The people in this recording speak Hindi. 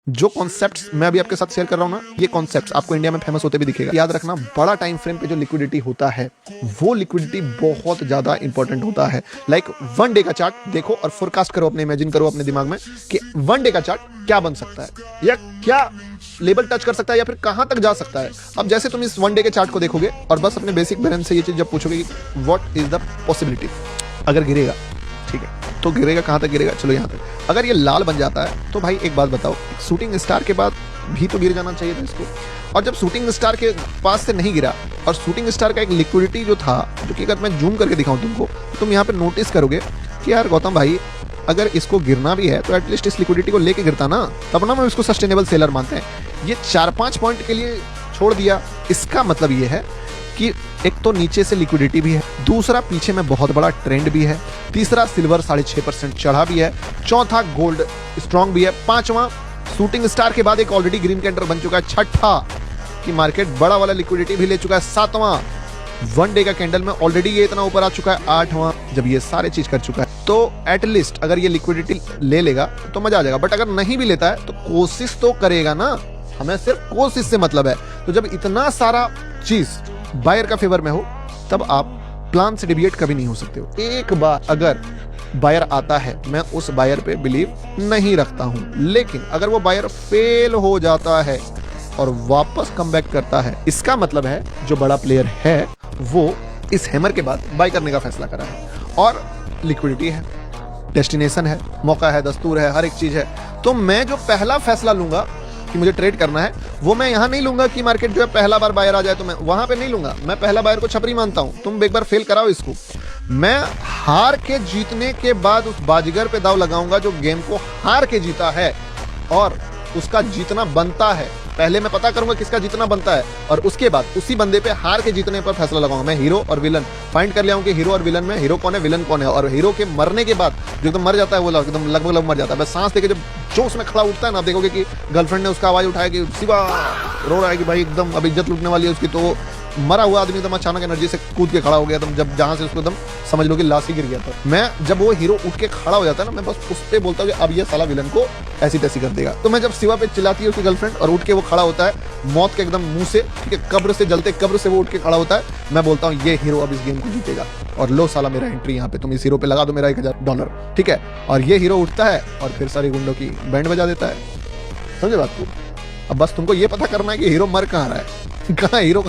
जो कॉन्सेप्ट्स मैं अभी आपके साथ शेयर कर रहा हूँ ना, ये कॉन्सेप्ट्स आपको इंडिया में फेमस होते भी दिखेगा। याद रखना, बड़ा टाइम फ्रेम पे जो लिक्विडिटी होता है वो लिक्विडिटी बहुत ज्यादा इंपॉर्टेंट होता है। लाइक 1 डे का चार्ट देखो और फोरकास्ट करो, अपने इमेजिन करो अपने दिमाग में कि 1 डे का चार्ट क्या बन सकता है या क्या लेवल टच कर सकता है या फिर कहां तक जा सकता है। अब जैसे तुम इस 1 डे के चार्ट को देखोगे और बस अपने बेसिक ब्रेन से ये चीज जब पूछोगे कि व्हाट इज द पॉसिबिलिटी, अगर गिरेगा ठीक है तो गिरेगा कहां तक गिरेगा, चलो यहां तक। अगर ये लाल बन जाता है तो भाई एक बात बताओ, शूटिंग स्टार के बाद भी तो गिर जाना चाहिए था इसको। और जब शूटिंग स्टार के पास से नहीं गिरा और शूटिंग स्टार का एक लिक्विडिटी जो था, जो कि अगर मैं जूम करके दिखाऊं तुमको तो तुम यहाँ पे नोटिस करोगे कि यार गौतम भाई अगर इसको गिरना भी है तो एटलीस्ट इस लिक्विडिटी को लेके गिरता ना, तब ना हम इसको सस्टेनेबल सेलर मानते हैं। ये 4-5 पॉइंट के लिए छोड़ दिया, इसका मतलब ये है कि एक तो नीचे से लिक्विडिटी भी है, दूसरा पीछे में बहुत बड़ा ट्रेंड भी है, तीसरा सिल्वर 6.5% चढ़ा भी है, चौथा गोल्ड स्ट्रांग भी है, पांचवा शूटिंग स्टार के बाद एक ऑलरेडी ग्रीन कैंडल बन चुका है, छठा कि मार्केट बड़ा वाला लिक्विडिटी भी ले चुका है, सातवां 1 डे का कैंडल में ऑलरेडी ये इतना ऊपर आ चुका है, आठवां जब ये सारे चीज कर चुका है तो एटलीस्ट अगर ये लिक्विडिटी ले लेगा तो मजा आ जाएगा। बट अगर नहीं भी लेता है तो कोशिश तो करेगा ना, हमें सिर्फ कोशिश से मतलब है। तो जब इतना सारा चीज बायर का फेवर में हो तब आप प्लान से डिविएट कभी नहीं हो सकते हो। एक बार अगर बायर आता है, मैं उस बायर पे बिलीव नहीं रखता हूं, लेकिन अगर वो बायर फेल हो जाता है और वापस कम बैक करता है, इसका मतलब है जो बड़ा प्लेयर है वो इस हैमर के बाद बाय करने का फैसला करा है और लिक्विडिटी है, डेस्टिनेशन है, मौका है, दस्तूर है, हर एक चीज है। तो मैं जो पहला फैसला लूंगा कि मुझे ट्रेड करना है वो मैं यहाँ नहीं लूंगा कि मार्केट जो है पहला बार बायर आ जाए तो मैं वहां पे नहीं लूंगा। मैं पहला बायर को छपरी मानता हूं, तुम एक बार फेल कराओ इसको। मैं हार के जीतने के बाद उस बाजीगर पे दाव लगाऊंगा जो गेम को हार के जीता है और उसका जीतना बनता है। पहले मैं पता करूंगा किसका जीतना बनता है और उसके बाद उसी बंदे पे हार के जीतने पर फैसला लगाऊंगा। मैं हीरो और विलन फाइंड कर लिया हूं कि हीरो और विलन में हीरो कौन है, विलन कौन है। और हीरो के मरने के बाद जो एकदम मर जाता है वो एकदम लगभग मर जाता है, बस सांस लेके जब जोश में खड़ा उठता है ना, आप देखोगे कि गर्लफ्रेंड ने उसका आवाज उठाया कि शिवा रो रहा है कि भाई एकदम अब इज्जत लूटने वाली है उसकी, तो मरा हुआ आदमी एकदम अचानक एनर्जी से कूद के खड़ा हो गया एकदम, जब जहां से उसको एकदम समझ लो कि लाश ही गिर गया था। मैं जब वो हीरो उठ के खड़ा हो जाता है ना, मैं बस उस पे बोलता हूँ कि अब ये साला विलन को ऐसी तैसी कर देगा। तो मैं जब शिवा पे चिल्लाती है उसकी गर्लफ्रेंड और उठ के वो खड़ा होता है मौत के एकदम मुंह से, ठीक है, कब्र से जलते कब्र से वो उठ के खड़ा होता है, मैं बोलता हूँ ये हीरो अब इस गेम को जीतेगा और लो साला मेरा एंट्री यहाँ पे, तुम इस हीरो पे लगा दो मेरा $1000, ठीक है। और ये हीरो उठता है और फिर सारी गुंडों की बैंड बजा देता है। समझे बात को? अब बस तुमको ये पता करना है कि हीरो मर कहाँ रहा है, कहाँ हीरो